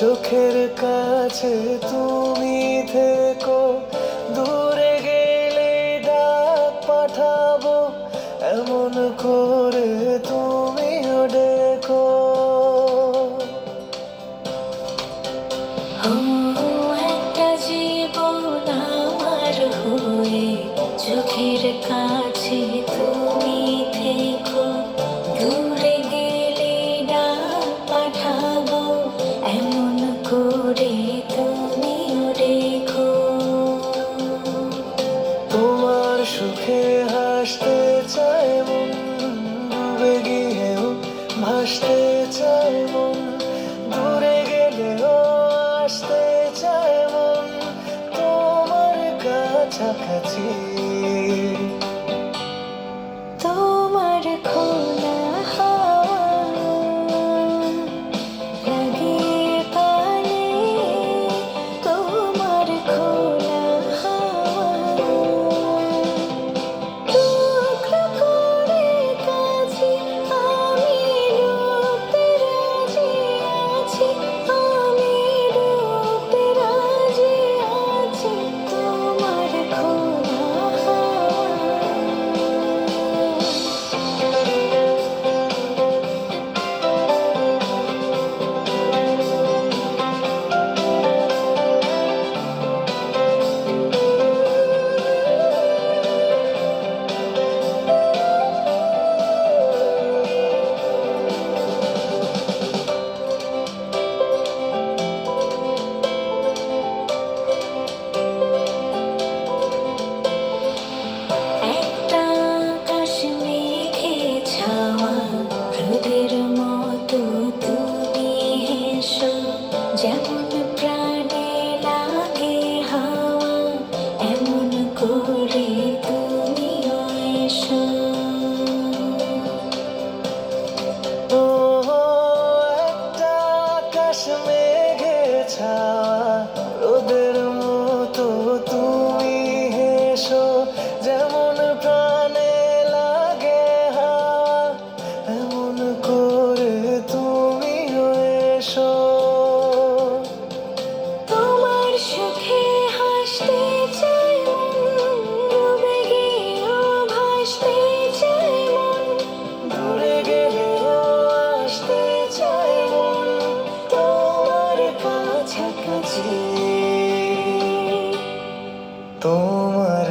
চোখের কাছে তুমি থেকো, দূরে গেলে ডাক পাঠাবো, এমন করে তুমিও ডেকো। একটা জীবন আমার হয়ে চোখের কাছে তুমি থেকো, দূরে গেলে ডাক পাঠাবো, এমন করে তুমিও রেখো। তোমার সুখে হাসতে চায় মন, ডুবে গিয়েও ভাসতে চায় মন, দূরে গেলেও আসতে চায় মন তোমার কাছাকাছি। তোমার খোলা হাওয়া লাগে পালে, তোমার খোলা হাওয়া টুকরো করে কাছে আমি ডুবতে রাজি আছি, আমি ডুবতে রাজি আছি তোমার খোলা হাওয়া। একটা আকাশ মেঘে ছাওয়া, রোদের মতো তুমি হেসো, যেমন প্রাণে লাগে হাওয়া, এমন করে তুমিও এসো। ও একটা আকাশ মেঘে ছাওয়া, রোদের মতো তুমি হেসো, যেমন প্রাণে লাগে হাওয়া, এমন করে তুমিও এসো। তোমার সুখে হাসতে চাই মন, ডুবে গিয়েও ভাসতে চাই মন, দূরে গেলেও আসতে চায় মন তোমার কাছাকাছি। তোমার